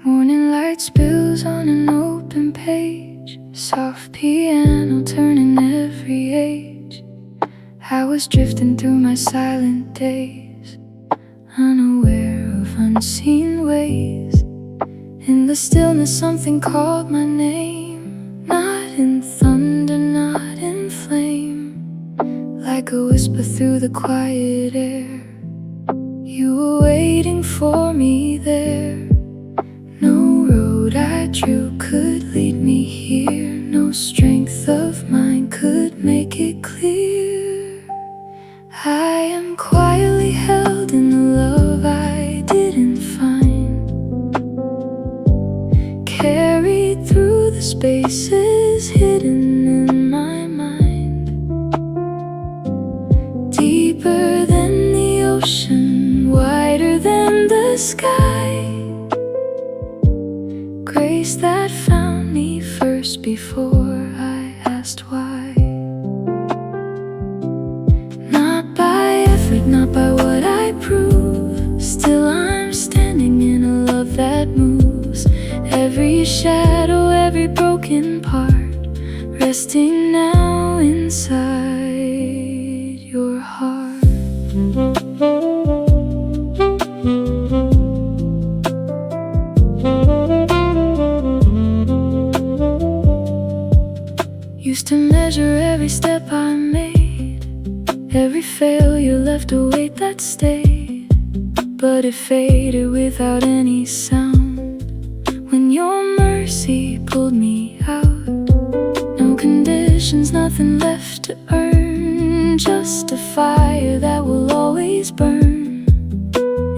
Morning light spills on an open page, soft piano turning every age. I was drifting through my silent days, unaware of unseen ways. In the stillness something called my name, not in thunder, not in flame, like a whisper through the quiet air. You were waiting for me there. No road I drew could lead me here, no strength of mine could make it clear. I am quietly held in the love I didn't find, carried through the spaces hidden in my mind, deeper than the ocean, wider than the sky. Grace that found me first before I asked why. Not by effort, not by what I prove, still I'm standing in a love that moves. Every shadow, every broken part, resting now inside your heart. Used to measure every step I made, every failure left a weight that stayed, but it faded without any sound when your mercy pulled me out. No conditions, nothing left to earn, just a fire that will always burn.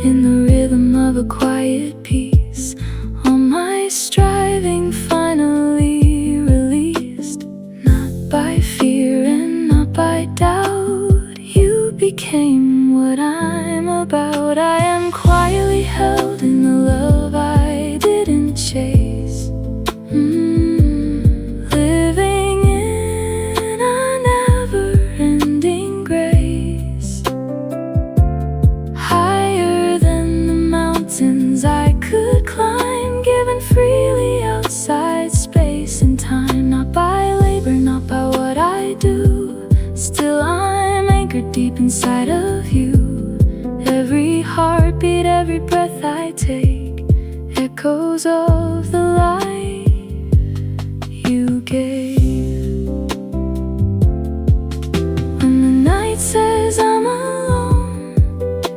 In the rhythm of a quiet peace, all my striving finally released. Not by fear and not by doubt, you became what I'm about. I am quietly held in the love I didn't chase, living in a never-ending grace. Higher than the mountains I could climb, given freely outside space and time. Not by labor, not by what I do, still I'm anchored deep inside of you. Every heartbeat, every breath I take, echoes of the life you gave. When the night says I'm alone,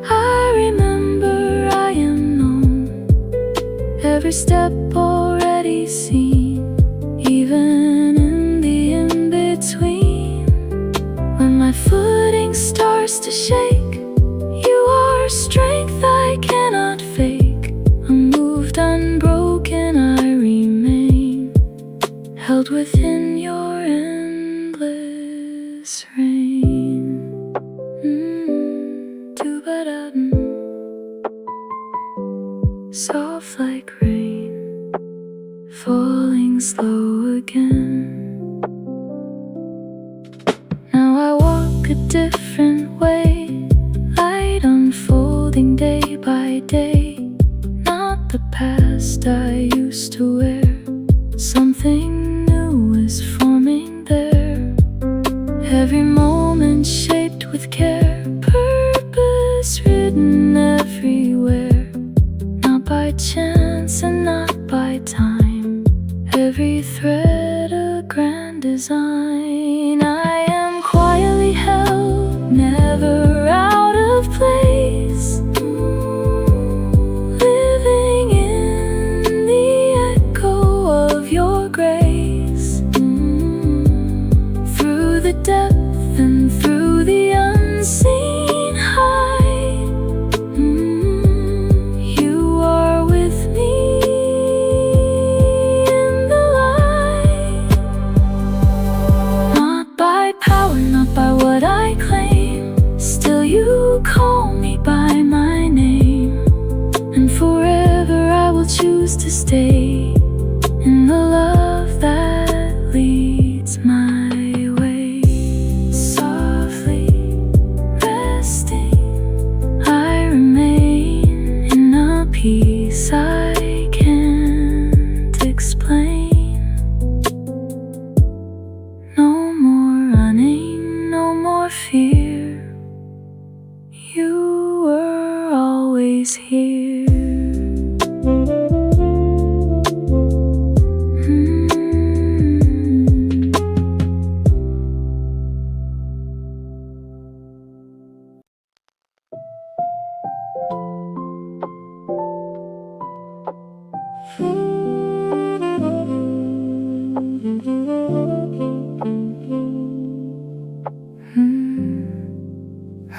I remember I am known. Every step already seen, even in the in-between. When my footing starts to shake, you are strength I cannot fake. Unmoved, unbroken, I remain, held within your endless rain. Do-ba-da-dum. Soft like rain, falling slow again. Now I walk a different way, light unfolding day by day. Not the past I used to wear, something new is forming there. Every moment shaped with care, purpose written everywhere. Not by chance and not by time, every thread a grand design. I am quietly held, never out of place, living in the echo of your grace. Through the depth and through the unseen height, you are with me in the light. Not by power, not by what I claim, still you call me by my name. And forever I will choose to stay in the love that leads my way. Softly resting, I remain in a peace I can't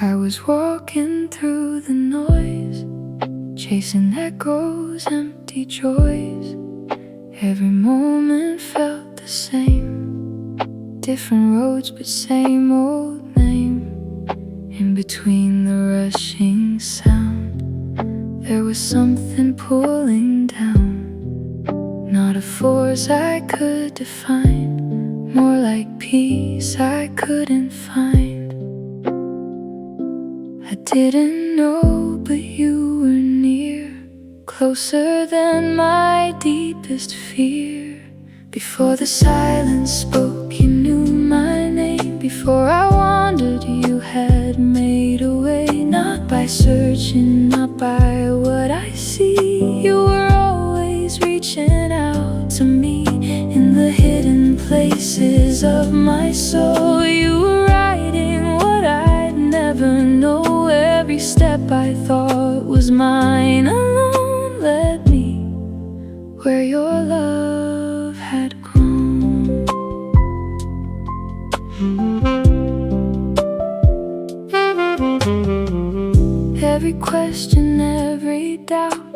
I was walking through the noise, chasing echoes, empty joys. Every moment felt the same, different roads but same old name. In between the rushing sound, there was something pulling down. Not a force I could define, more like peace I couldn't find. I didn't know, but you were near, closer than my deepest fear. Before the silence spoke, you knew my name. Before I wandered, you had made a way. Not by searching, not by what I see. You were always reaching out to me in the hidden places of my soul. You were writing what I'd never know. Every step I thought was mine alone led me where your love had grown. Every question, every doubt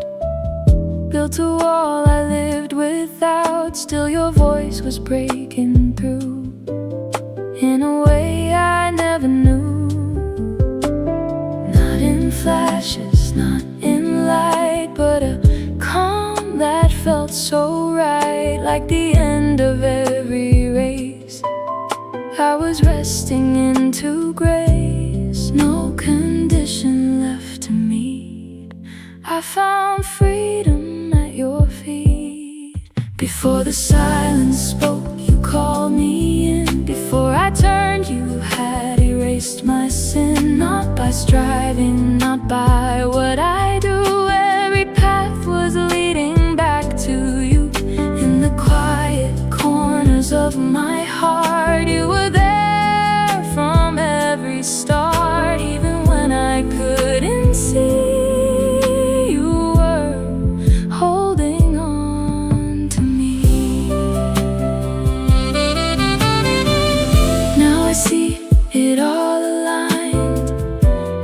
built a wall I lived without. Still your voice was breaking through in a way I never knew. Not in flashes, not in light, but a calm that felt so right. Like the end of every race, I was resting into grace. No condition left to meet, I found freedom at your feet. Before the silence spoke, you called me in. Before I turned, you had erased my sin. Not by striving, not by what I do. Every path was leading back to you. In the quiet corners of my heart, you were there from every start. Even when I couldn't see, you were holding on to me. Now I see it all aligned,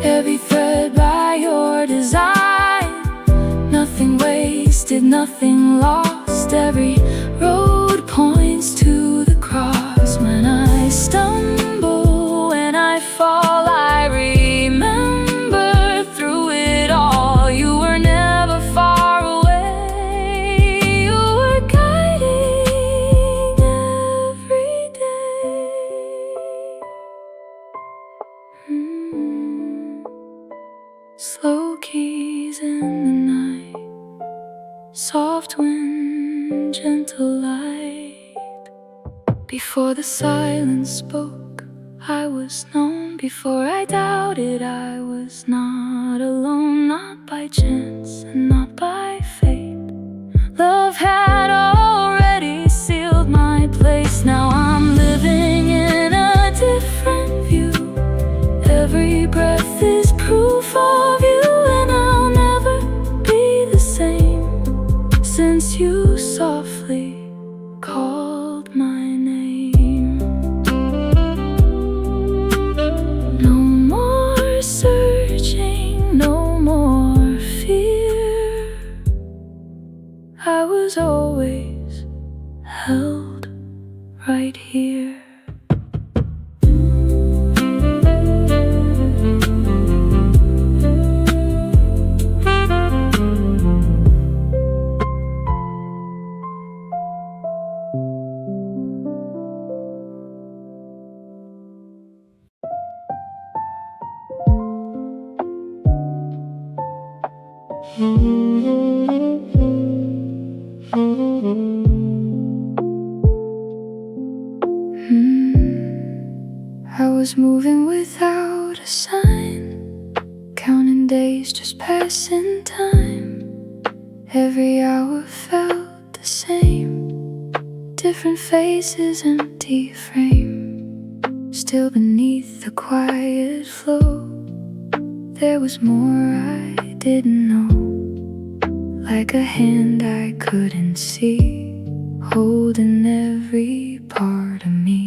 every thread by your design. Nothing wasted, nothing lost. Every road points to the cross. When I stumble, when I fall, I remember through it all, you were never far away. You were guiding every day. Slow keys in the night, soft wind, gentle light. Before the silence spoke, I was known. Before I doubted, I was not alone. Not by chance and not by fate, love had already sealed my place. Now I'm living in a different view. Every breath is proof of you, and I'll never be the same since you softly called my name. No more searching, no more fear. I was always held right here. I was moving without a sign, counting days, just passing time. Every hour felt the same, different faces, empty frame. Still beneath the quiet flow, there was more I didn't know. like a hand I couldn't see, holding every part of me.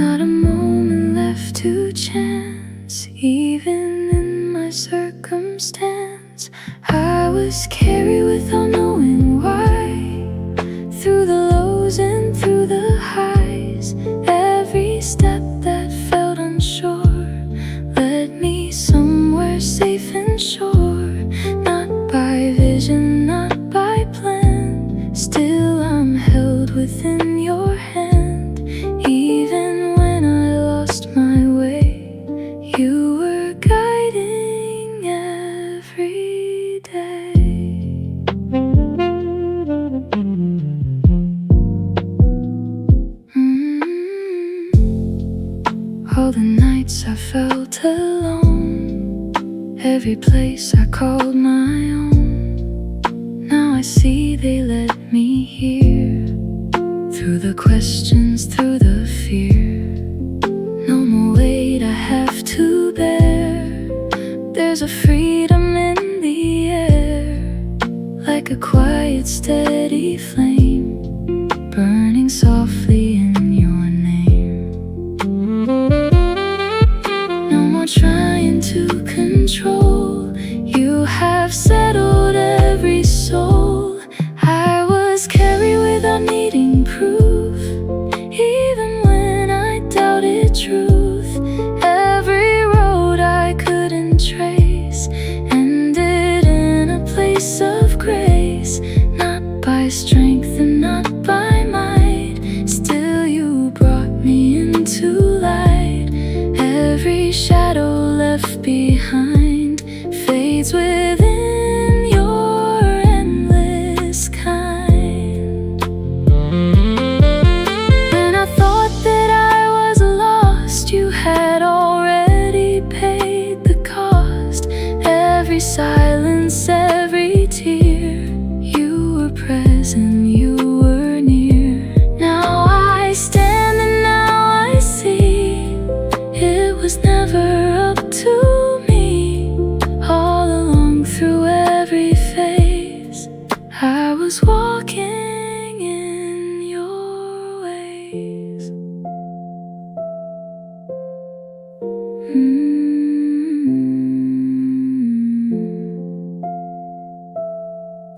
Not a moment left to chance, even in my circumstance. I was carried without knowing why, through the lows and through the highs. Every step that felt unsure led me somewhere safe and sure. Not by vision, not by plan, still I'm held within your hand. Even when I lost my way, you were guiding every day. All the nights I felt alone, every place I called my own. Now I see they let me hear, through the questions, through the fear. No more weight I have to bear. There's a freedom in the air, like a quiet, steady flame, burning softly in your name. No more trying to control, you have settled every soul. I was carried without needing proof, even when I doubted truth. Every road I couldn't trace ended in a place of grace. Not by strength and not by might, still you brought me into light. Every shadow left behind fades within your endless kind. When I thought that I was lost, you had already paid the cost. Every silence, every tear, you were present, you were near. Now I stand and now I see, it was never up to me. All along through every phase, I was walking in your ways.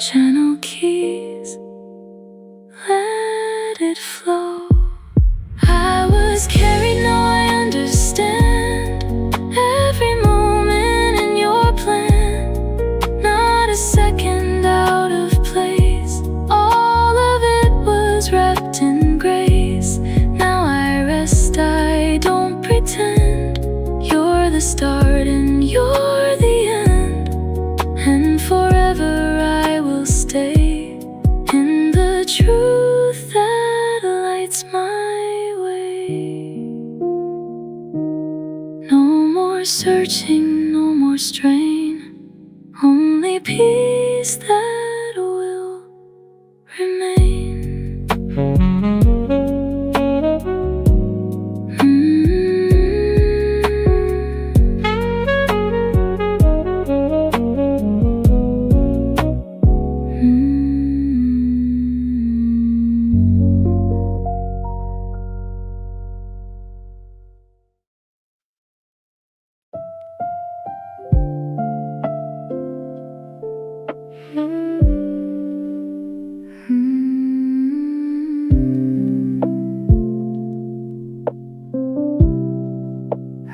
Channel keys, let it flow. I was carried, now I understand. Every moment in your plan, not a second out of place. All of it was wrapped in grace. Now I rest, I don't pretend. You're the start and you're the end, and forever I will stay in the truth that lights my way. No more searching, no more strain, only peace that will remain.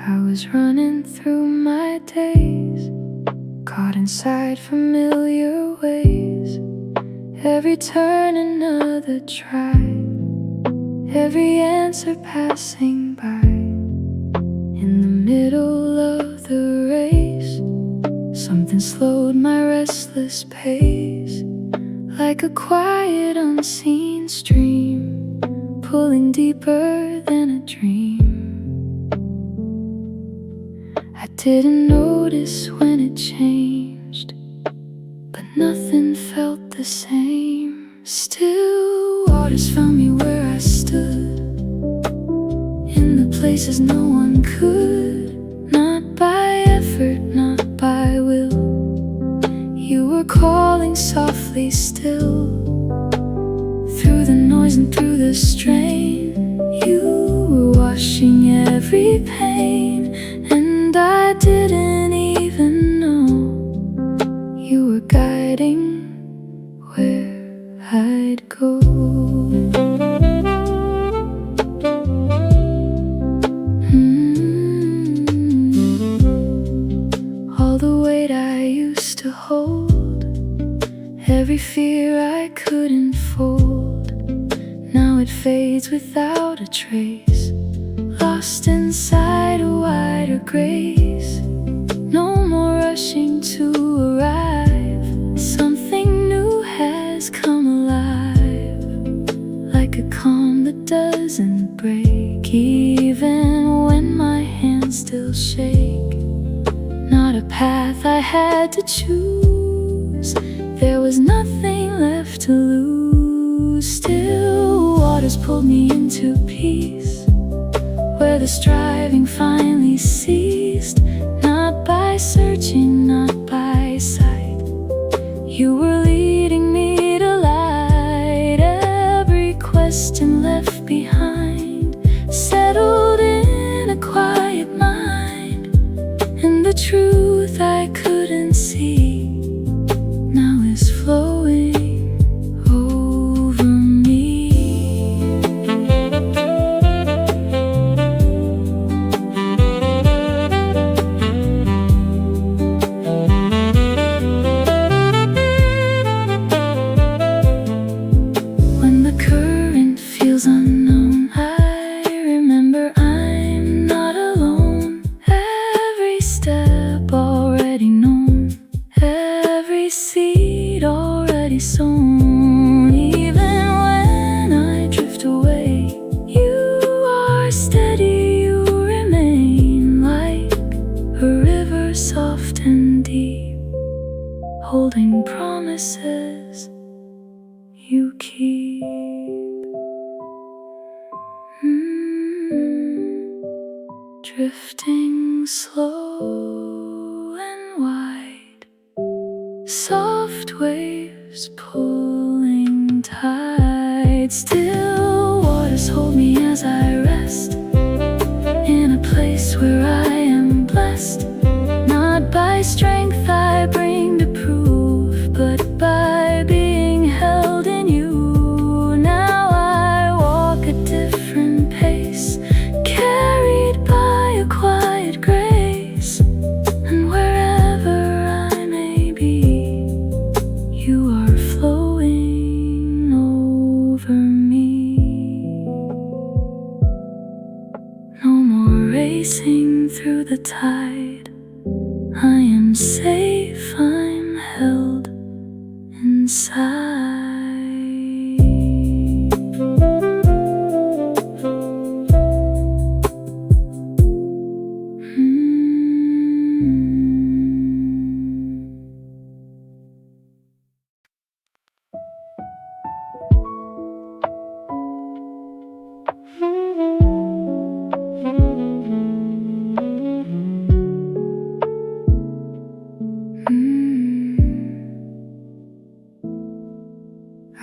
I was running through my days, caught inside familiar ways. Every turn another try, every answer passing by. In the middle of the race, something slowed my restless pace, like a quiet unseen stream, pulling deeper than a dream. I didn't notice when it changed, but nothing felt the same. Still waters found me where I stood, in the places no one could. Not by effort, not by will, You were calling softly still, through the noise and through the strain. You were washing every pain, and I didn't even know. You were guiding where I'd go. All the weight I used to hold, every fear I couldn't fold, now it fades without a trace, lost inside a wider grace. No more rushing to arrive, something new has come alive, like a calm that doesn't break, even when my hands still shake. Not a path I had to choose, there was nothing left to lose. Still waters pulled me into peace, where the striving finally ceased. Not by searching, not by sight, you were leading me to light. Every question left behind settled in a quiet mind, and the truth I couldn't see now is flowing over me. When the current feels unknown, I remember I'm not alone. Every step already known, every seed already sown. Even when I drift away, you are steady, you remain, like a river soft and deep, holding promises you keep. Drifting slow and wide, soft waves pulling tight. Still waters hold me as I rest, in a place where I am blessed. Not by strength I bring to prove, but by being held in you. Now I walk a different pace, carried by a quiet grace. And wherever I may be, you are flowing over me. No more racing through the tide, I am safe, I'm held inside.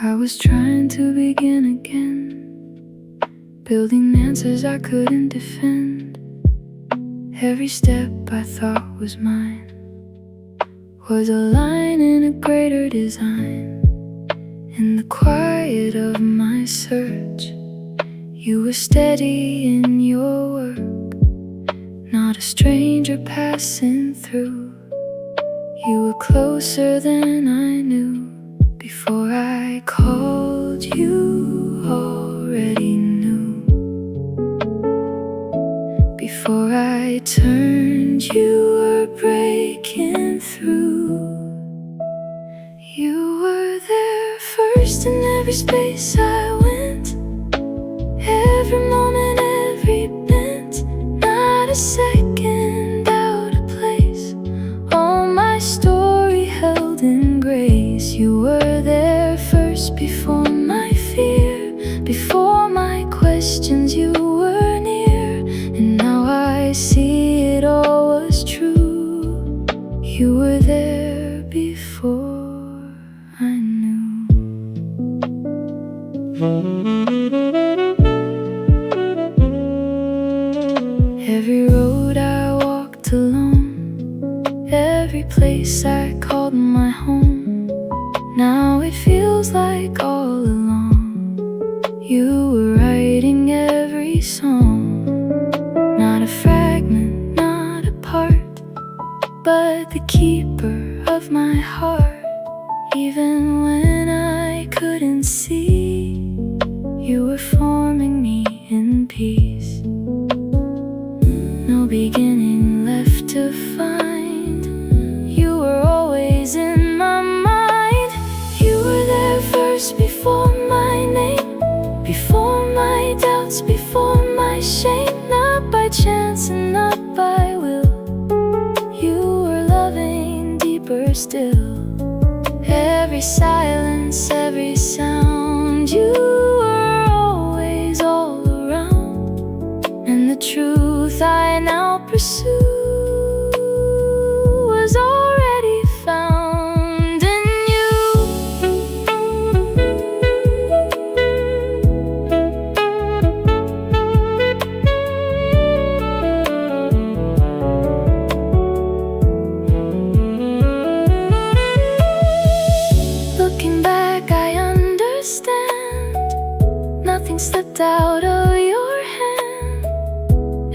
I was trying to begin again, building answers I couldn't defend. Every step I thought was mine was a line in a greater design. In the quiet of my search, you were steady in your work, not a stranger passing through. You were closer than I knew. Before I called, you already knew. Before I turned, you were breaking through. You were there first in every space I went, every moment, every bent, not a second out of place. All my story held in grace. You were there first, before my fear, before my questions. You were near, and now I see it all was true. You were there before. Every road I walked alone, every place I called my home, now it feels like all along you were writing every song. Not a fragment, not a part, but the keeper of my heart. Even when I couldn't see, you were forming me in peace. No beginning left to find, you were always in my mind. You were there first, before my name, before my doubts, before my shame. Not by chance and not by will, you were loving deeper still. Every silence, every sound, you were always all around. And the truth I now pursue was already found in you. Looking back, I understand nothing slipped out of your hand.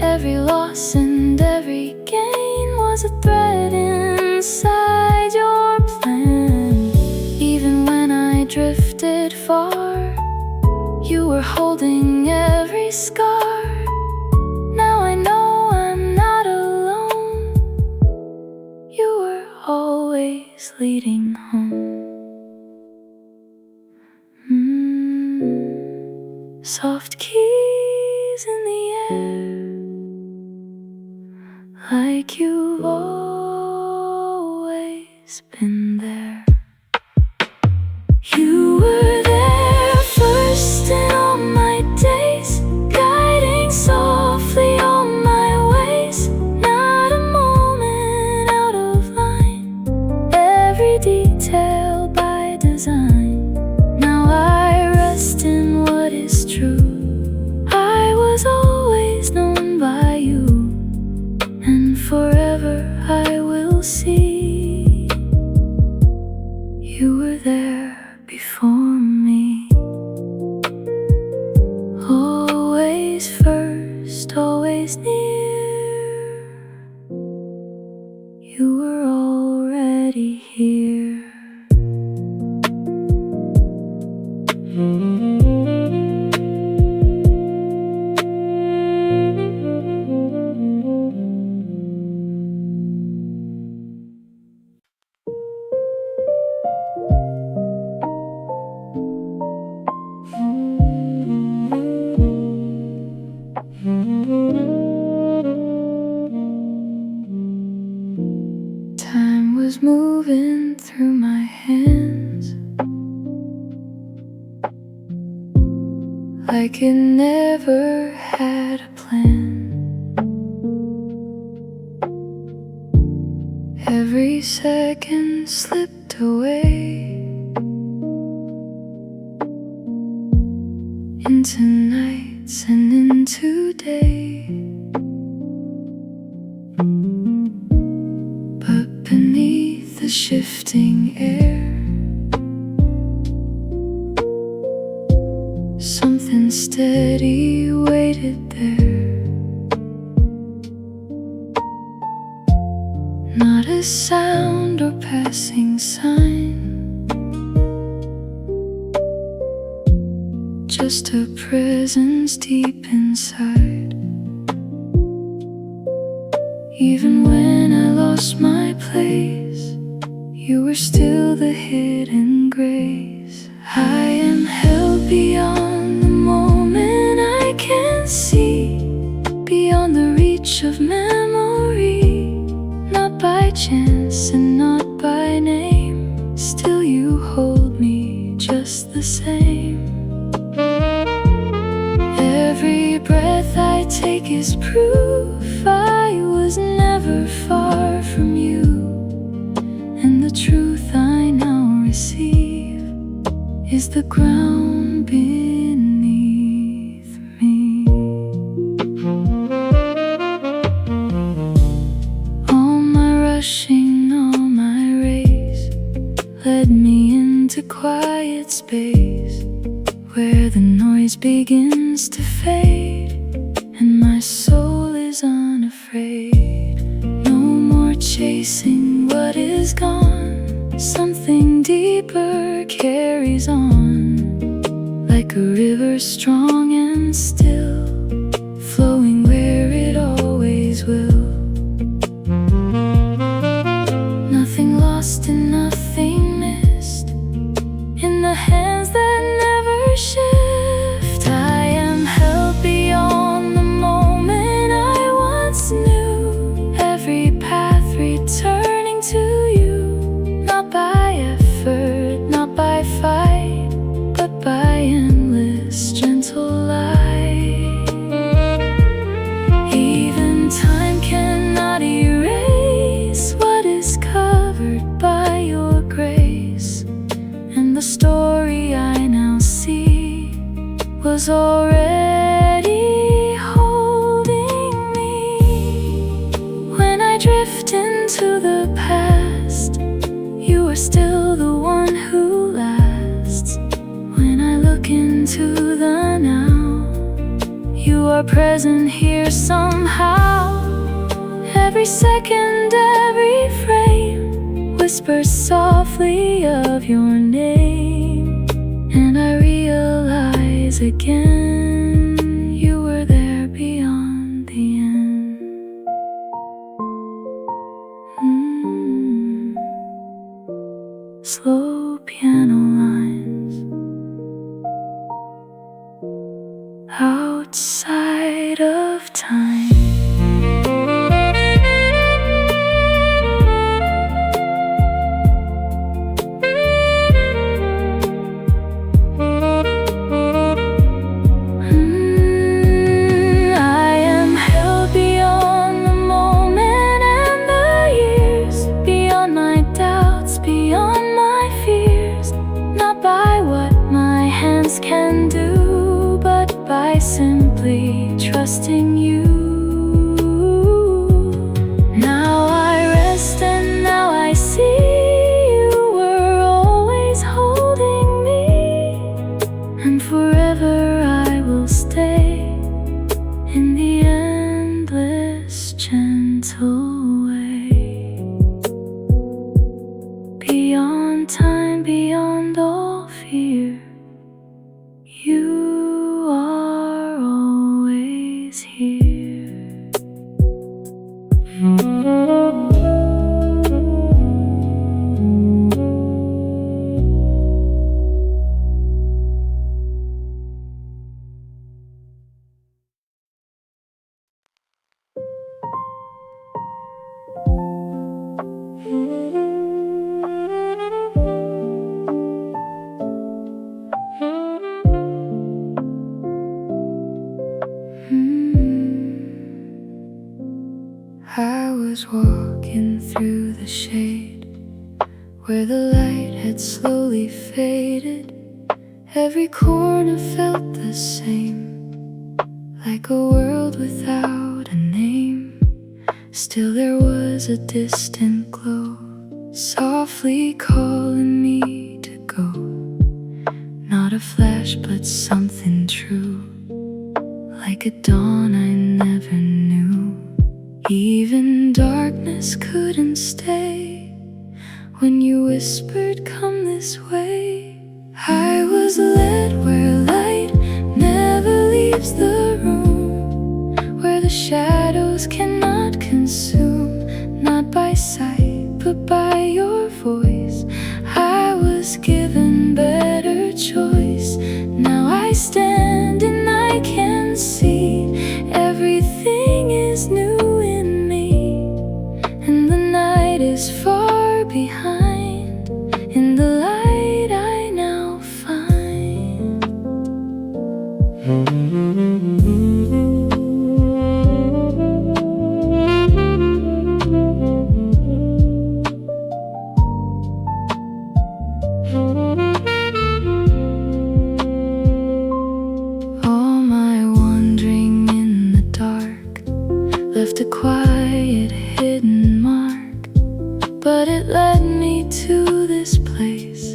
Every loss and every gain was a thread inside your plan. Even when I drifted far, you were holding every scar. Now I know I'm not alone, you were always leading home. Soft keys in the air, like you've always been there. You were there first in all my days, guiding softly all my ways. Not a moment out of line, every detail by design. Now I rest in what is true. I was always known by you, and forever I will see you were there before me. Always first, always near, you were already here. Time was moving through my hands, like it never had a plan. Every second slipped away into nights and into day. But beneath the shifting air, something steady waited there. Not a sound or passing sign, just a presence deep inside. Even when I lost my place, you were still the hidden grace. I am held beyond the moment I can see, beyond the reach of memory. Not by chance and not by name, still you hold me just the same. Every breath I take is proof I was never far from you, and the truth I now receive is the ground beneath. led me into quiet space where the noise begins to fade and my soul is unafraid. No more chasing what is gone. Something deeper carries on, like a river strong and still, flowing where it always will. Nothing lost and nothing missed in the hands that never shift. I am held beyond the moment I once knew, every path returning to you, not by effort, not by fight, but by endless gentle light. Even time cannot erase what is covered by your grace, and the story I now see was already holding me. When I drift into the past, you are still the one who lasts. When I look into the now, you are present here somehow. Every second, every frame whispers softly of your name, and I realize again you were there beyond the end. Slow piano lines outside of time. Can do, but by simply trusting you. Now I rest and now I see you were always holding me, and forever I will stay in the endless gentle way. Beyond time, beyond all fear, you are always here. I was walking through the shade where the light had slowly faded. Every corner felt the same, like a world without a name. Still there was a distant glow, softly calling me to go. Not a flash, but something true, like a dawn I never knew. Even darkness couldn't stay when you whispered, "Come this way." I was led where light never leaves the room, where the shadows cannot consume, not by sight, but by your voice. I was given better choice. Now I stand and I can see everything is new in me, and the night is far behind in the light I now find. All my wandering in the dark left a quiet hidden mark, but it led me to this place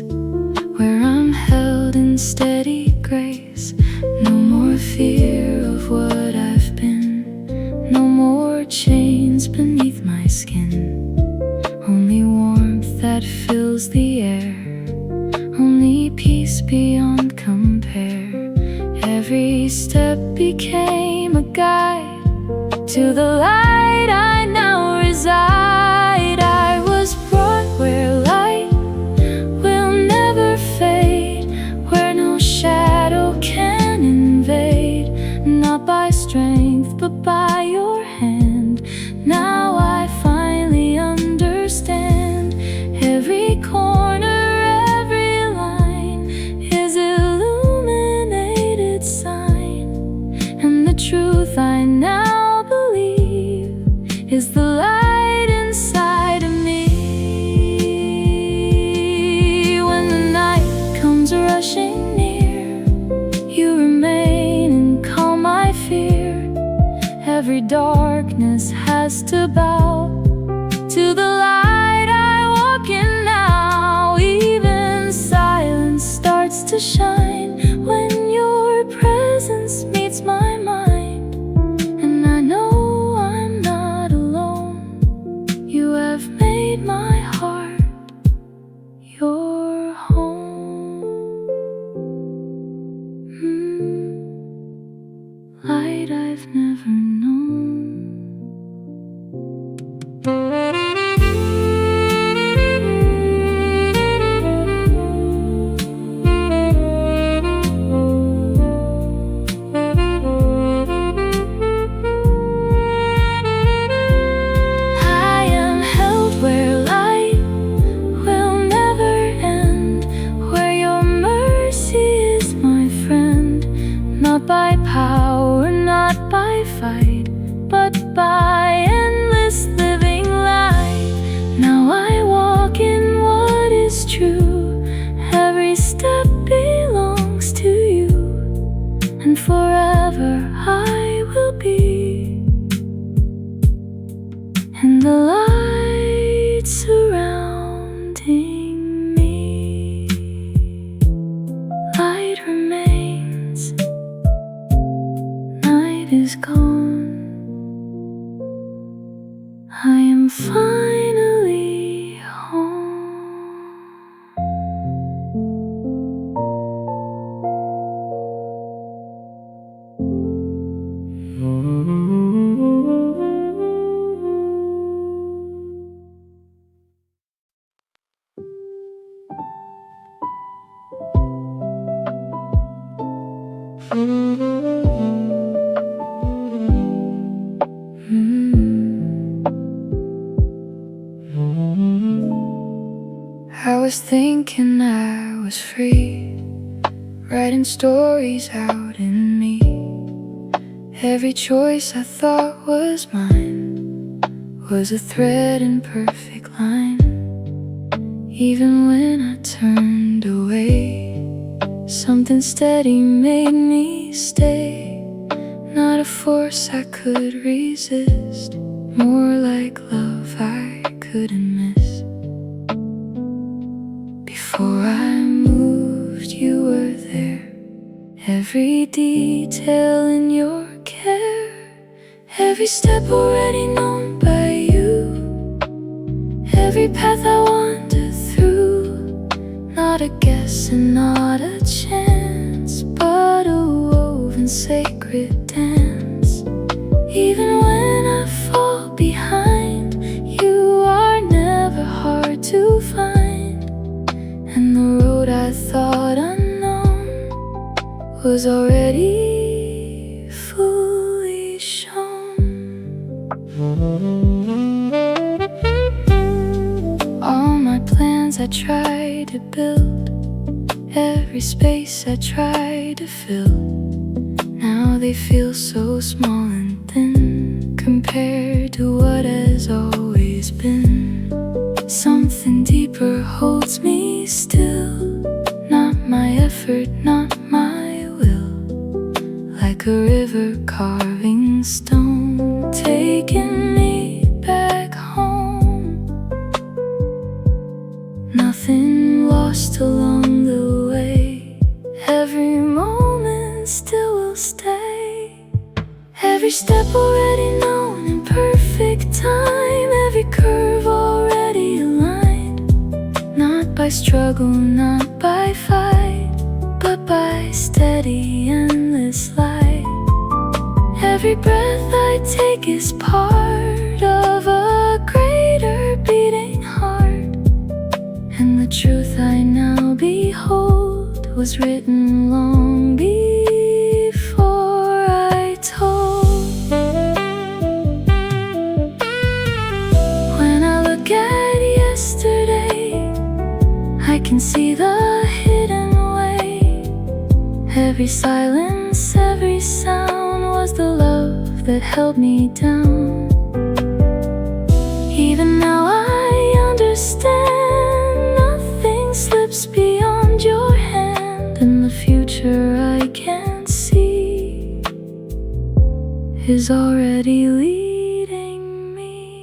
the air, only peace beyond compare. Every step became a guide to the light I now reside. I was brought where light will never fade, where no shadow can invade. Not by strength, but by your hand. Now I finally understand. Every corner, every line is illuminated sign. And the truth I now believe is the light inside of me. When the night comes rushing near, you remain and calm my fear. Every darkness has to bow to the light I walk in now. Even silence starts to shine when your presence meets my mind. And I know I'm not alone. You have made my heart your home. Light I've never known. I am held where light will never end, where your mercy is my friend. Not by power, not by fight, but by endless living light. Now I walk in what is true. Every step belongs to you, and forever I will be. And the light surrounding me, light remains, night is gone. I am finally home. I was thinking I was free, writing stories out in me. Every choice I thought was mine was a thread in perfect line. Even when I turned away, something steady made me stay. Not a force I could resist, more like love I couldn't miss. Before I moved, you were there. Every detail in your care, every step already known by you. Every path I wandered through, not a guess and not a chance, but a woven sacred dance. Even when I fall behind, you are never hard to find. And the road I thought unknown was already fully shown. All my plans I tried to build, every space I tried to fill, now they feel so small and thin compared to what has always been. Something deeper holds me still, not my effort, not my will. Like a river carving stone, taking me back home. Nothing lost along the way, every moment still will stay. Every step already known in perfect time, every curve already aligned. Not by by struggle, not by fight, but by steady, endless light. Every breath I take is part of a greater beating heart, and the truth I now behold was written long before I told. When I look at yesterday, I can see the hidden way. Every silence, every sound was the love that held me down. Even now I understand, nothing slips beyond your hand, and the future I can't see is already leading me.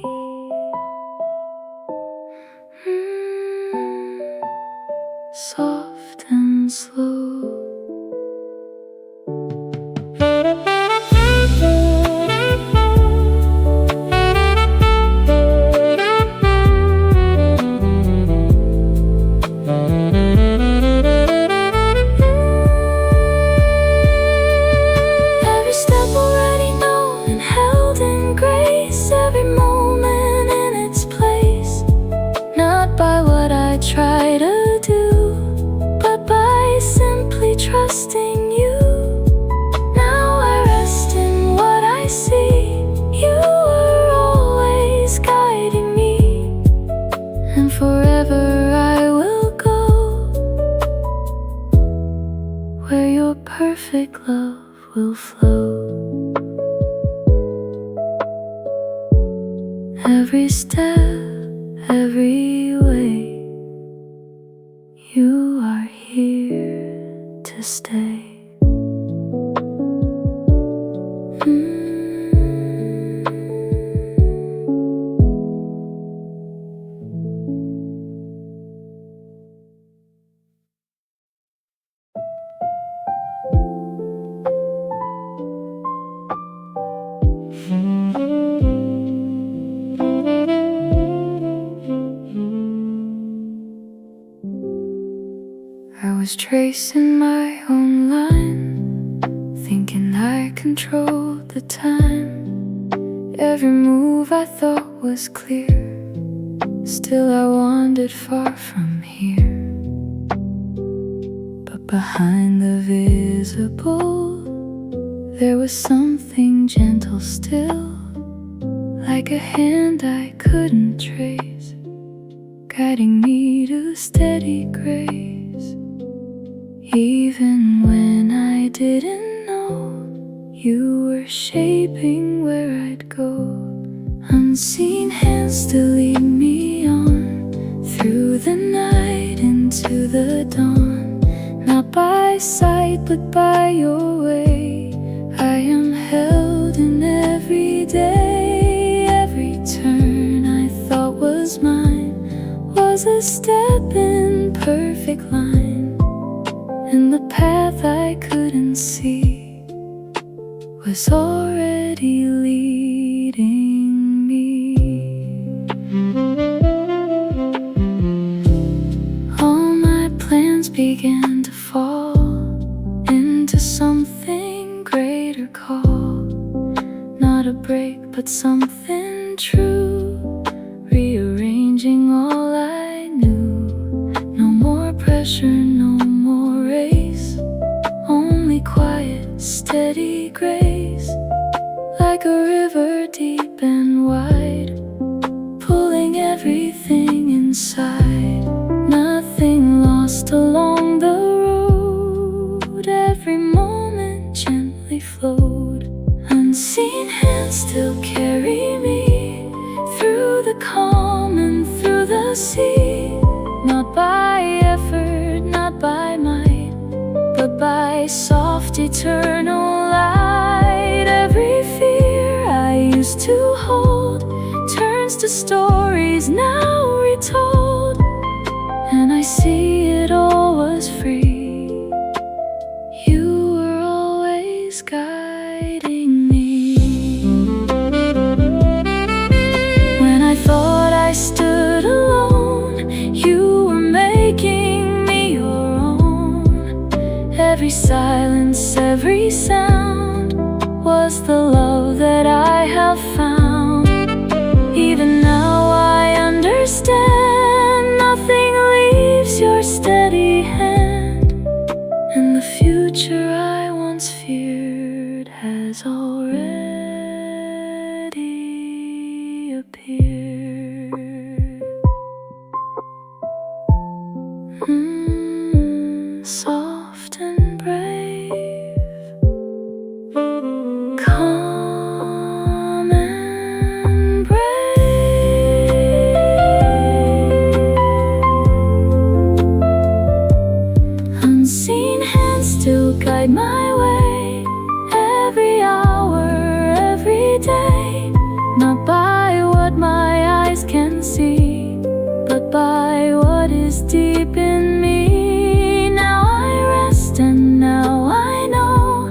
Soft and slow. Every step already known and held in grace, every moment in its place. Not by what I try to do, but by simply trusting you. Now I rest in what I see. You were always guiding me, and forever I will go where your perfect love will flow. Every step, every way, you are here to stay. I was tracing my own line, thinking I controlled the time. Every move I thought was clear, still I wandered far from here. But behind the visible, there was something gentle still, like a hand I couldn't trace, guiding me to steady grace. Even when I didn't know, you were shaping where I'd go. Unseen hands still lead me on, through the night into the dawn. Not by sight, but by your way, I am held in every day. Every turn I thought was mine was a step in perfect line, and the path I couldn't see was already leading me. All my plans began to fall into something greater called, not a break but something true, rearranging all I knew. No more pressure, no more race, only quiet, steady grace, like a river deep and wide, pulling everything inside. Nothing lost along the road, every moment gently flowed. Unseen hands still carry me through the calm and through the sea. Not by effort, not by might, but by soft eternal light. Every fear I used to hold turns to stories now retold, and I see it all was free. You were always guiding me. When I thought I stood alone, you were making Every silence, every sound was the love that I have found. Even now I understand, nothing leaves your steady hand, and the future I once feared has already appeared. Soft and brave, calm and brave, unseen hands still guide my way, every hour, every day, not by what my eyes can see, but by what is deep in me. Now I rest and now I know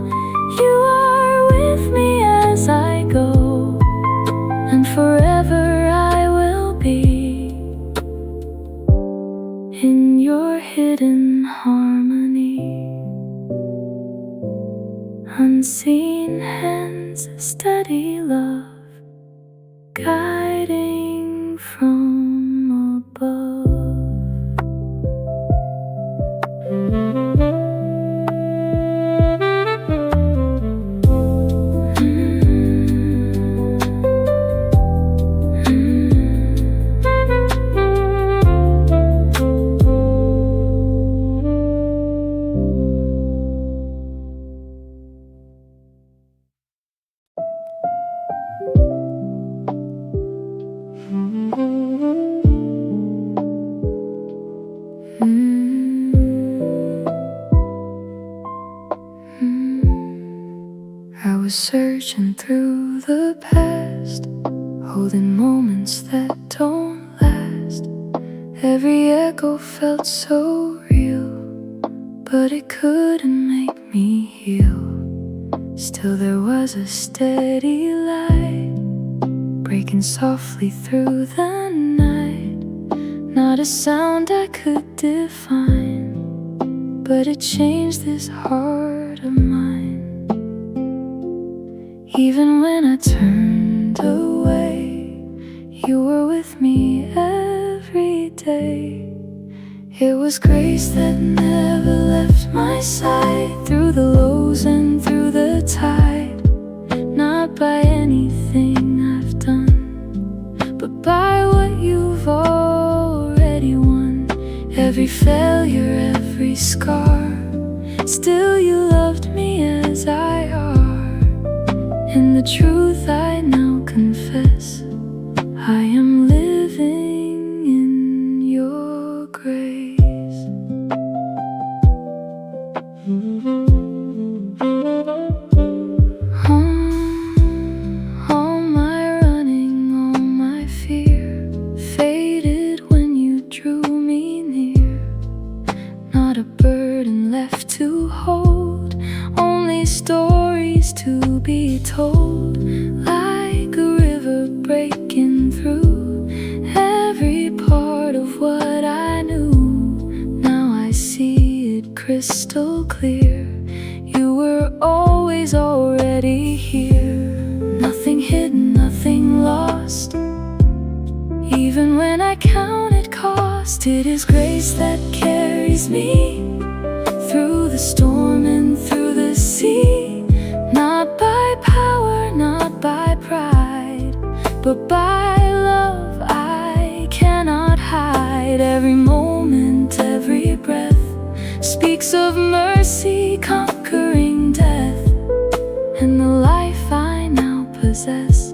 you are with me as I go, and forever I will be in your hidden harmony. Unseen hands, steady love, guiding from above. I was searching through the past, holding moments that don't last. Every echo felt so real, but it couldn't make me heal. Still there was a steady light, breaking softly through the night. Not a sound I could define, but it changed this heart of mine. Even when I turned away, you were with me every day. It was grace that never left my side, through the lows and through the tide. Not by anything I've done, but by what you've already won. Every failure, every scar, still you loved me as I are. And the truth I now confess, I am living in your grace. All my running, all my fear faded when you drew me near. Not a burden left to hold, only stories to be told. Like a river breaking through every part of what I knew. Now I see it crystal clear, you were always already here. Nothing hidden, nothing lost, even when I counted cost. It is grace that carries me through the storm and through the sea. Not by power, not by pride, but by love I cannot hide. Every moment, every breath speaks of mercy conquering death. And the life I now possess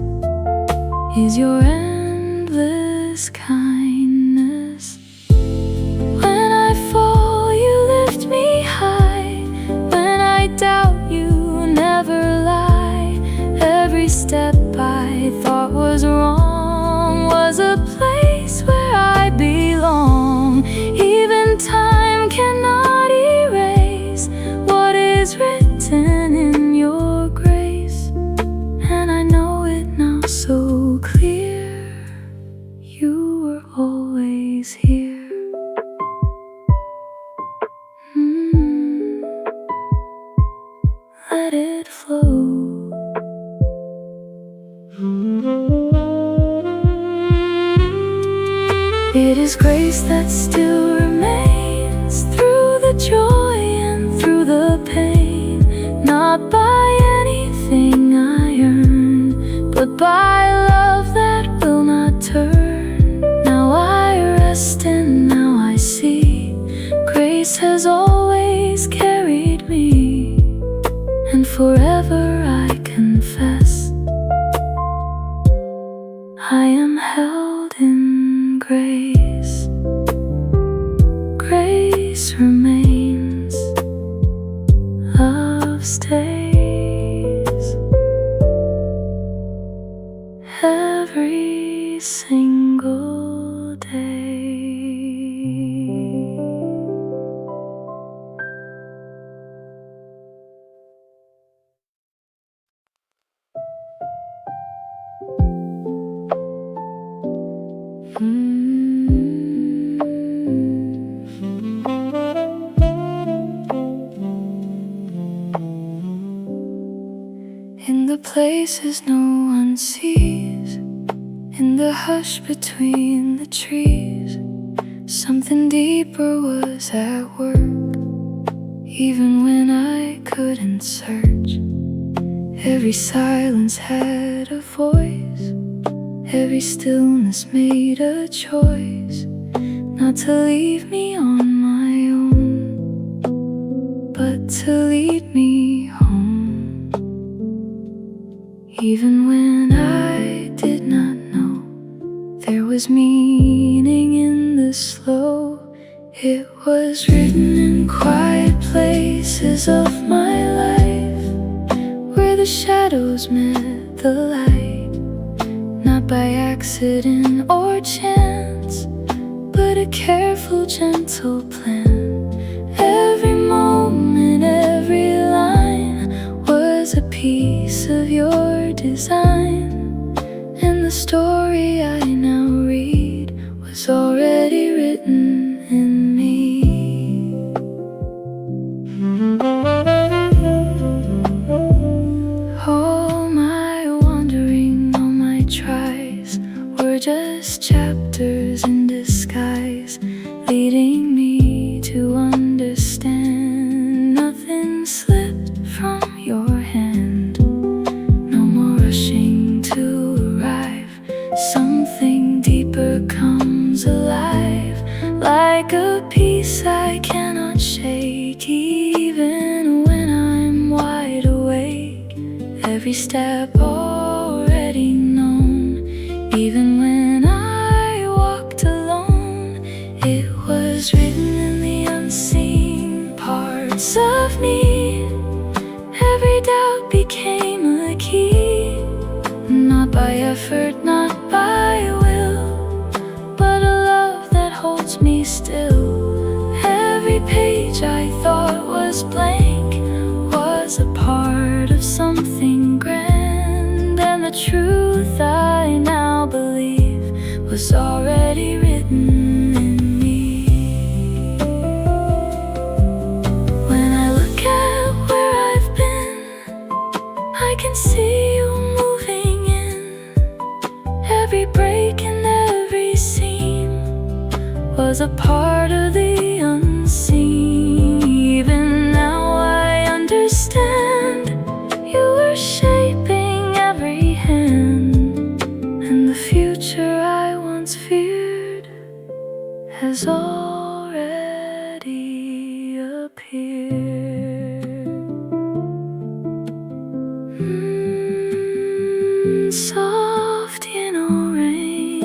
is your endless kindness. When I fall, you lift me high. When I doubt, you never lie. Every step I thought was wrong was a place where I belong. Even time cannot erase what is written in your grace, and I know it now so clear. grace that still remains through the joy and through the pain, not by anything I earn, but by love that will not turn. Now I rest and now I see grace has always carried me, and forever I confess I am held in grace. Grace remains, love stays. Every single day. In the places no one sees, in the hush between the trees, something deeper was at work, even when I couldn't search. Every silence had a voice, every stillness made a choice, not to leave me on my own, but to lead me home. Even when I did not know there was meaning in the slow, it was written in quiet places of my life, where the shadows met the light, not by accident or chance, but a careful, gentle plan. Every moment, every line was a piece of your design, and the story I now read was already written in me. All my wandering, all my tries were just chapters in disguise, leading me to understand nothing slipped from your hand. No more rushing to arrive, something deeper comes alive, like a peace I cannot shake. Even when I'm wide awake, every step already known. Even when I walked alone, it was written in the unseen parts of me. Every doubt became a key, not by effort, not by will, but a love that holds me still. Every page I thought was blank was a part of something grand, and the truth I now believe was already written in me. When I look at where I've been, I can see you moving in. Every break and every seam was a part of the unseen. Even now I understand you were shaping every hand, and the future I once feared has already appeared. Soft, rain,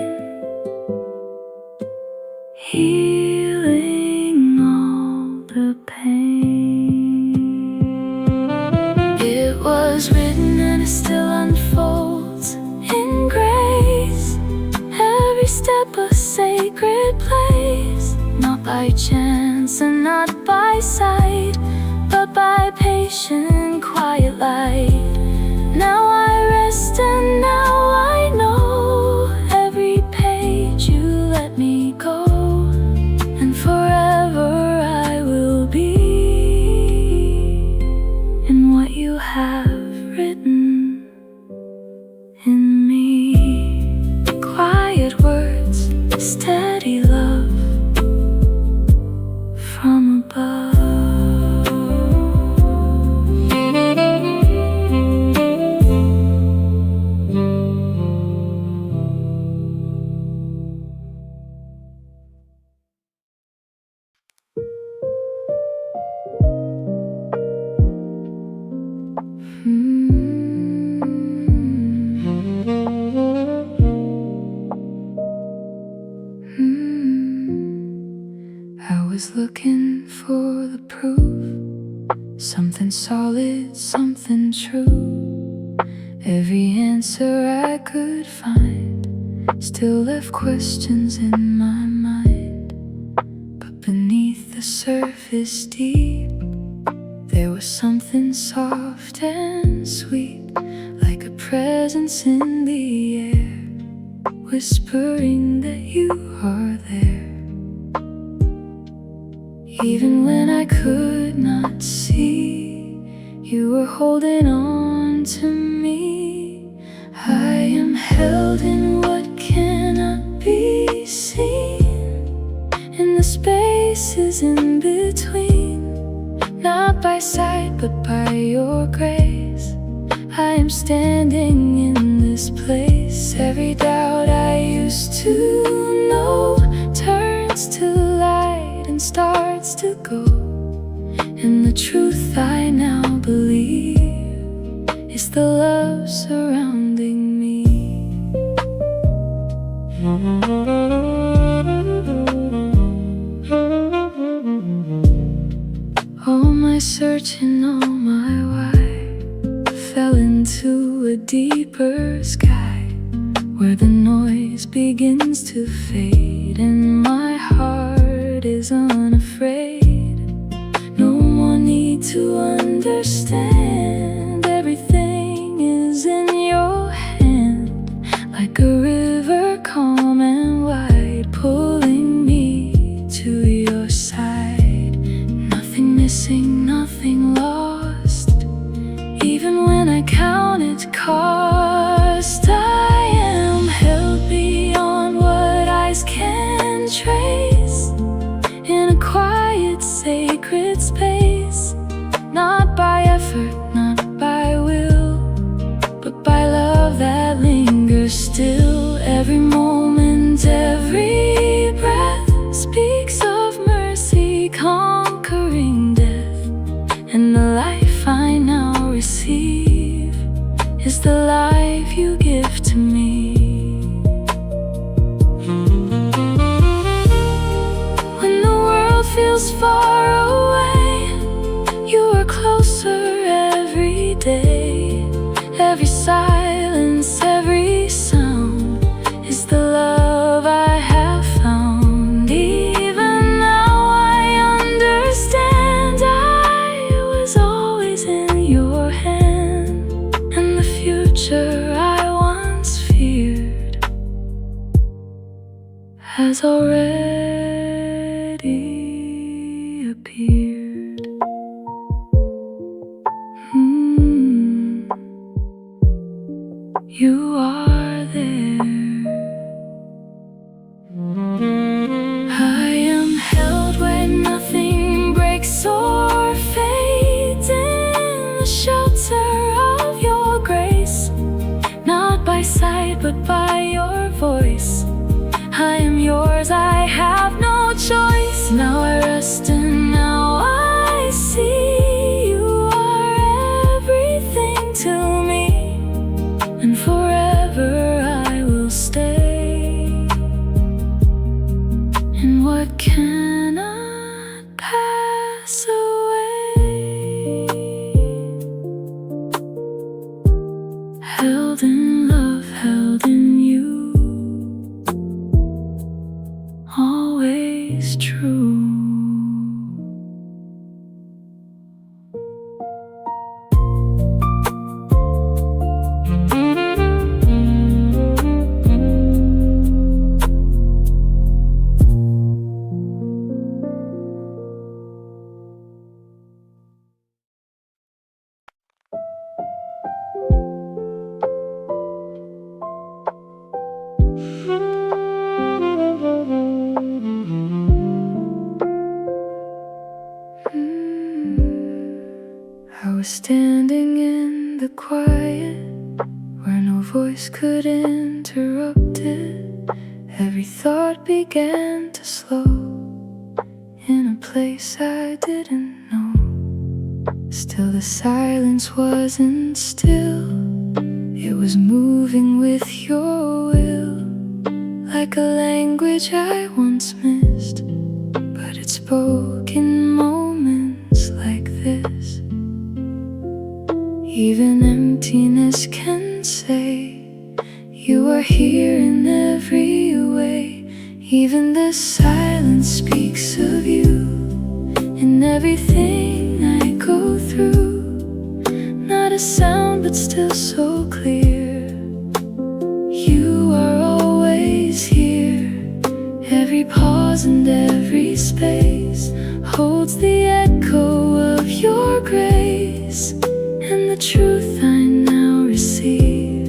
healing all the pain. It was written and it still unfolds in grace. Every step a sacred place, not by chance and not by sight, but by patient, quiet light. Now I rest and now I know every page you let me go, and forever I will be in what you have written in me. Quiet words, steady love, above. I was looking for the proof, something solid, something true. Every answer I could find still left questions in my mind. But beneath the surface deep, there was something soft and sweet, like a presence in the air, whispering that you are there. Even when I could not see, you were holding on to me. I am held in what cannot be seen, in the spaces in between, not by sight but by your grace. I am standing in this place. Every doubt I used to know turns to light and starts to go. And the truth I now believe is the love surrounding me. All my searching, all my why fell into a deeper sky, where the noise begins to fade and my heart is unafraid. No more need to understand, everything is in your hand, like a river calm and wide, pulling me to your side. Nothing missing, nothing lost, even when I counted cost. I am held beyond what eyes can trace, in a quiet, sacred space, not by effort, not by will, but by love that lingers still. Every moment, every breath speaks of mercy conquering death, and the life I now receive is the life you give to me. When the world feels far away, you are closer every day. Every silence, every sound is the love I have found. Even now I understand, I was always in your hand, and the future I once feared has already appeared. You are there. I am held where nothing breaks or fades, in the shelter of your grace, not by sight but by your voice. I am yours, I have no choice. Now I rest and now I see you are everything to me, and forever I was standing in the quiet where no voice could interrupt it. Every thought began to slow in a place I didn't know. Still the silence wasn't still. It was moving with your will, like a language I once missed, but it spoke in moments like this. Even emptiness can say you are here in every way. Even the silence speaks of you in everything I go through. Not a sound but still so clear. You are always here. Every pause and every space holds the echo of your grace. And the truth I now receive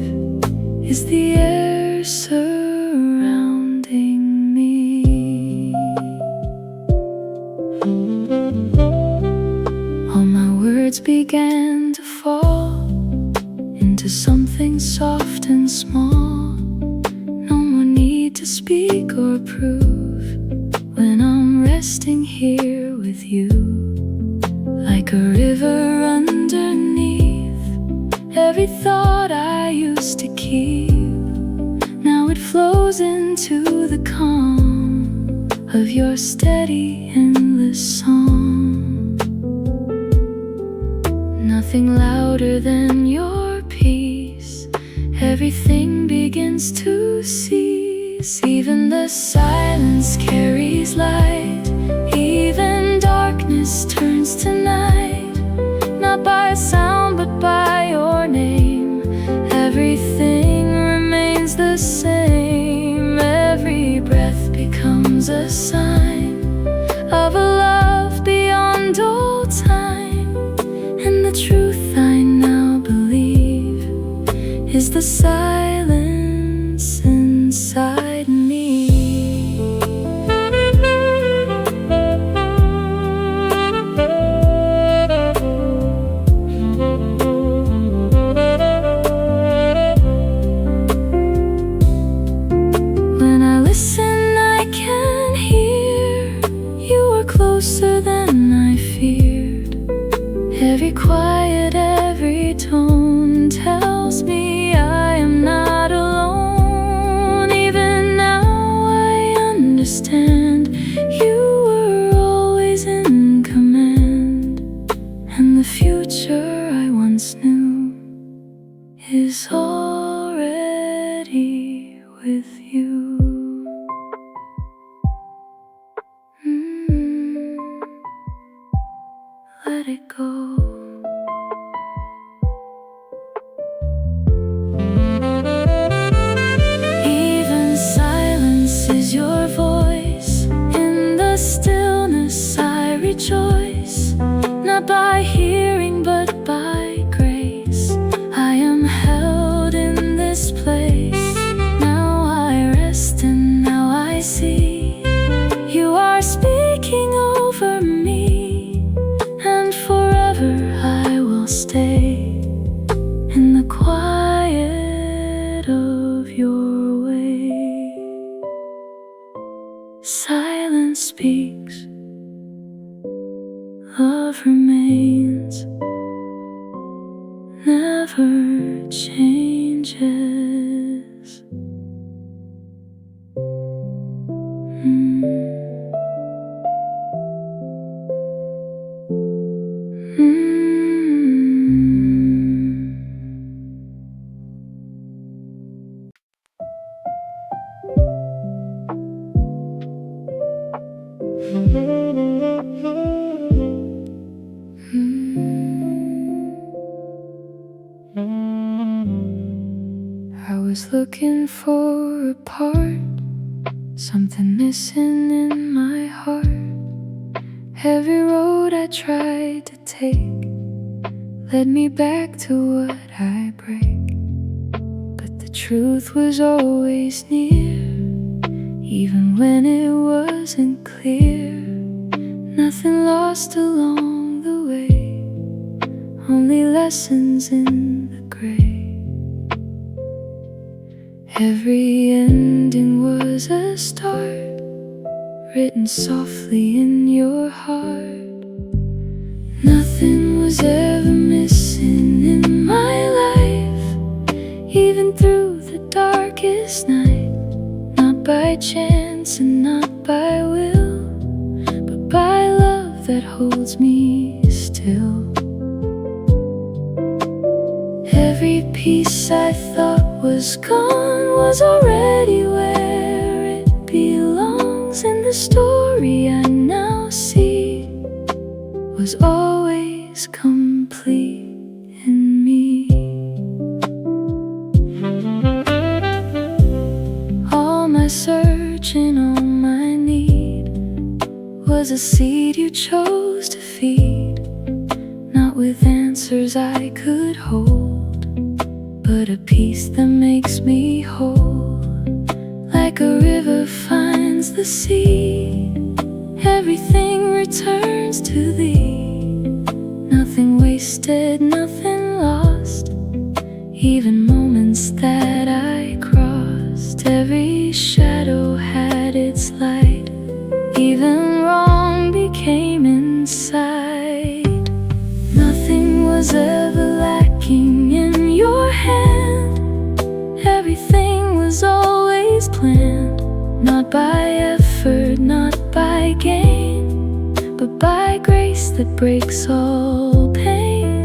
is the air surrounding me. All my words began to fall into something soft and small. No more need to speak or prove when I'm resting here with you. Like a river underneath every thought I used to keep, now it flows into the calm of your steady, endless song. Nothing louder than your peace. Everything begins to cease. Even the silence carries light. Even darkness turns to night. Not by a sound but by your name. Everything remains the same. Every breath becomes a sign of a love beyond all time. And the truth I now believe is the silence inside me. When I listen, I can hear you are closer than I feared. Every quiet, every tone tells me I am not alone. Even now I understand you were always in command. And the future I once knew is already with you. Let it go. Even silence is your voice. In the stillness I rejoice. Not by hearing but by grace. I am held in this place. Now I rest and now I see you are speaking over me. And forever I will stay in the quiet of your way. Silence speaks, love remains, never changes. I was looking for a part, something missing in my heart. Every road I tried to take led me back to what I break. But the truth was always near, even when it wasn't clear. Nothing lost along the way, only lessons in the gray. Every ending was a start, written softly in your heart. Nothing was ever missing in my life, even through the darkest night. Not by chance and not by will, but by love that holds me still. Every piece I thought was gone was already where it belongs, and the story I now see was always complete in me. All my searching, all my need was a seed you chose to feed, not with answers I could hold, but a peace that makes me whole. Like a river finds the sea, everything returns to thee. Nothing wasted, nothing lost, even moments that I crossed. Every shadow had its light, even wrong became insight. Nothing was ever lacking in your hand, everything was always planned. Not by effort, not by gain, but by grace that breaks all pain.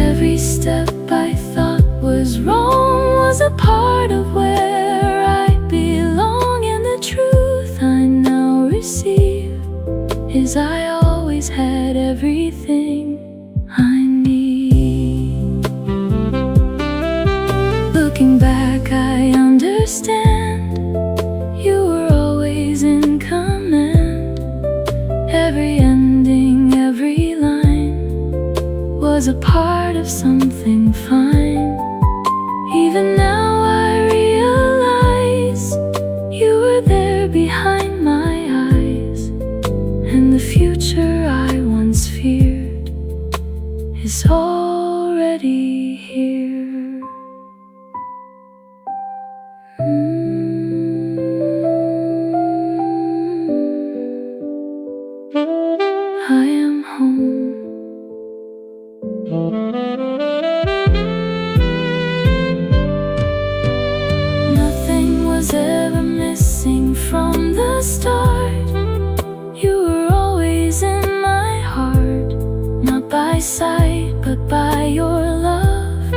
Every step I thought was wrong was a part of where I belong, and the truth I now receive is I always had everything I need. Looking back, I understand you were always in command. Every ending, every line was a part of something fine. Even now I realize you were there behind my eyes, and the future I once feared is already here. I am home. Nothing was ever missing from the start. You were always in my heart, not by sight, but by your love.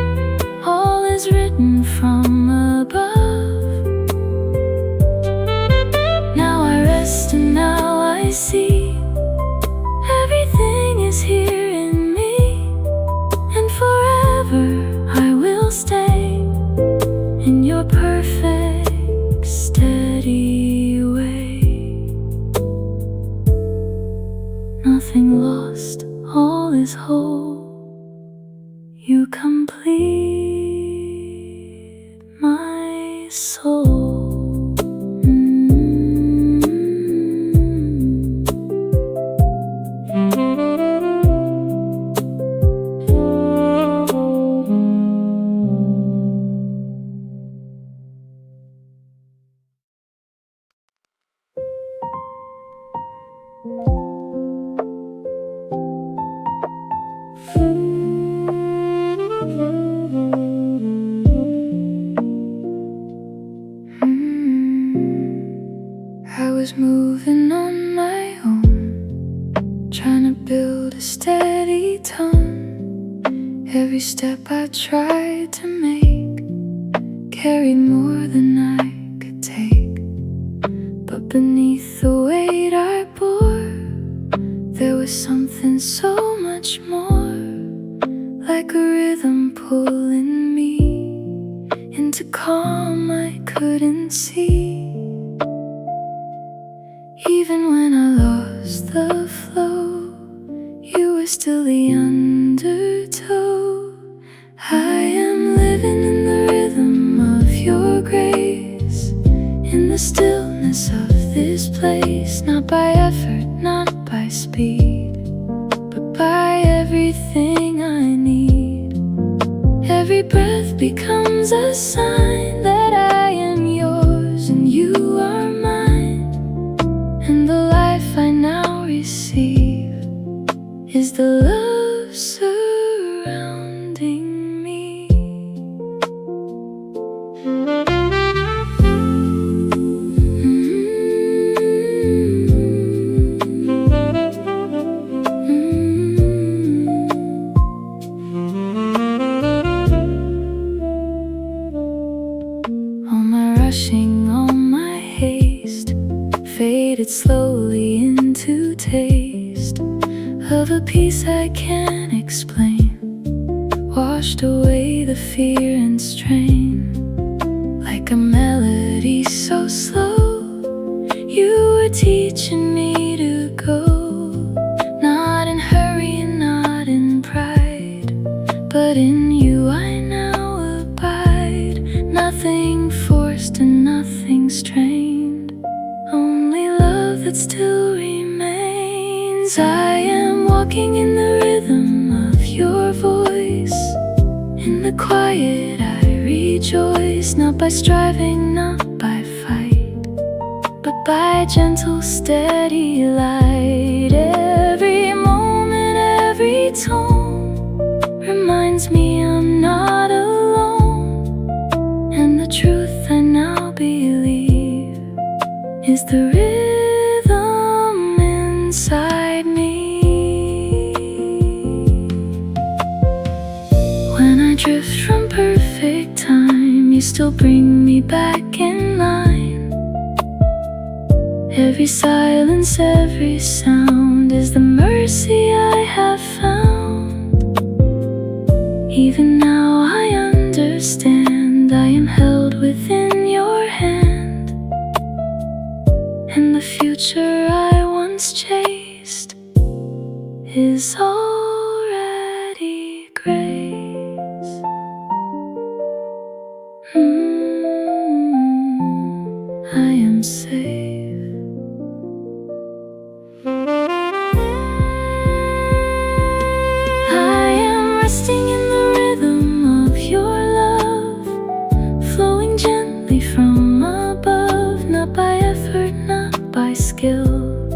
All is written from above. Now I rest and now I see everything is here in me, and forever I will stay in your perfect, steady way. Nothing lost, all is whole. You complete my soul. I was moving on my own, trying to build a steady tone. Every step I tried to make carried more than I could take, but beneath the weight I bore, there was something so much more, like a rhythm pulling me into calm I couldn't see. Even when I lost the flow, you were still the undertow. I am living in the rhythm of your grace, in the stillness of this place. choice, not by effort, not by speed, but by everything I need. Every breath becomes a sign that I am yours and you are mine. And the life I now receive is the love surrounding me. All my rushing, all my haste faded slowly into taste of a peace I can't explain, washed away the fear and strain. Like a melody so slow, you were teaching me to go, not in hurry and not in pride, but in you I now abide. Nothing forced and nothing strained, only love that still remains. I am walking in the rhythm of your voice. In the quiet I rejoice, not by striving, not by fight, but by gentle, steady light. Every moment, every tone reminds me I'm not alone, and the truth I now believe is the rhythm inside me. When I drift from perfect time, you still bring me back in line. Every silence, every sound is the mercy I have found. Even now I understand I am held within your hand, and the future I once chased is already grace. I am safe. I am resting in the rhythm of your love, flowing gently from above, not by effort, not by skill,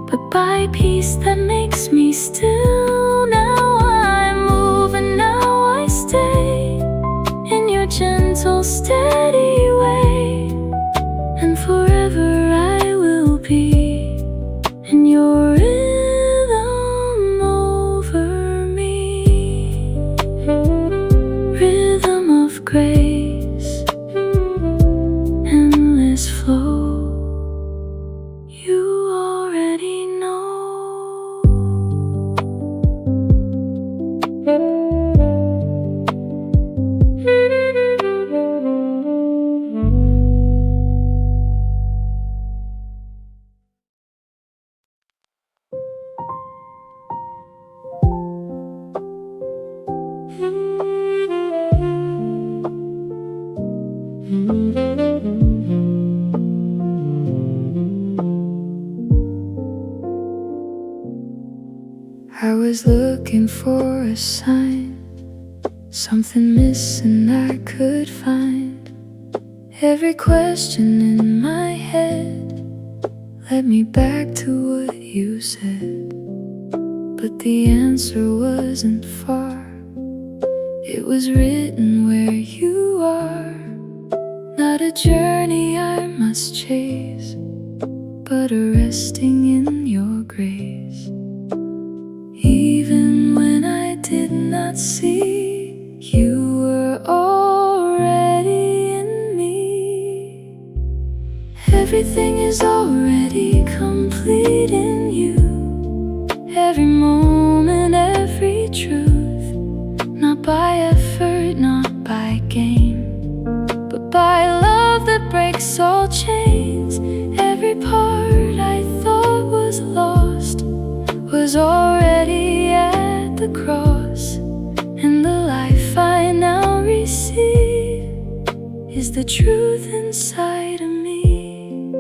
but by peace that makes me still. Now I move and now I stay in your gentle, steady way, and forever I will be in your rhythm over me. Rhythm of grace, endless flow, you already know. I was looking for a sign, something missing I could find. Every question in my head led me back to what you said, but the answer wasn't far. It was written where you are, not a journey I must chase, but a resting in your grace. Even when I did not see, you were already in me. Everything is already complete in you. Every moment, every truth, not by effort, not by gain, but by love that breaks all chains. Every part I thought was lost was already at the cross, and the life I now receive is the truth inside of me.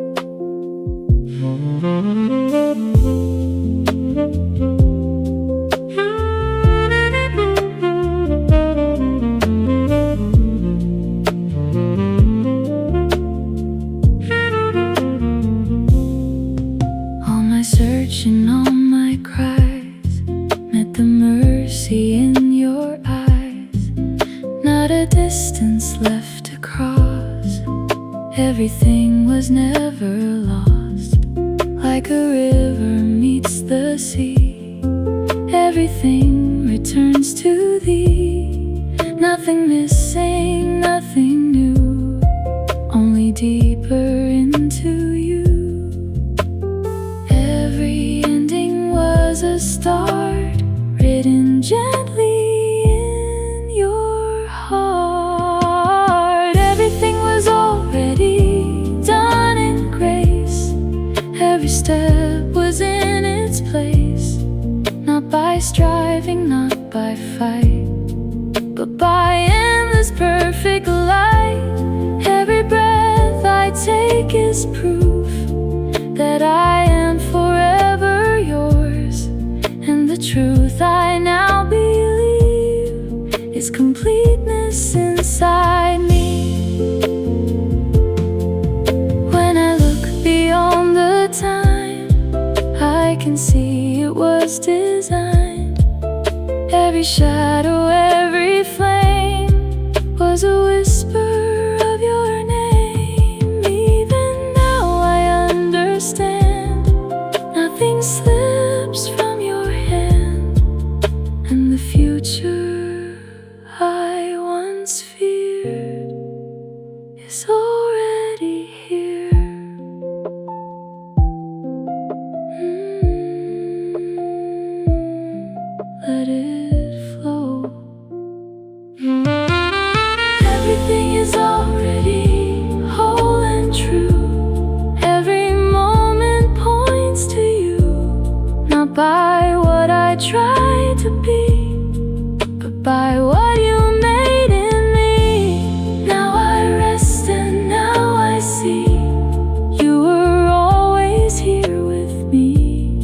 sea. Everything returns to thee. Nothing missing, nothing new, only deeper into you. Every ending was a start, written gently in your heart. Everything was already done in grace. Every step was in its place, not by striving, not by fight, but by endless perfect light. Every breath I take is proof that I am forever yours, and the truth I now believe is completeness inside me. When I look beyond the time, I can see it was designed. Every shadow, every flame was a whisper of your name. Even now I understand, nothing slips from your hand, and the future I once feared is already here. Let it flow. Everything is already whole and true. Every moment points to you, not by what I try to be, but by what you made in me. Now I rest and now I see you were always here with me,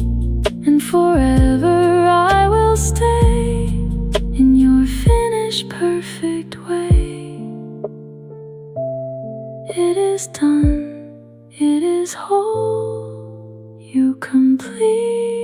and forever I will stay in your finished perfect way. It is done, it is whole, you complete.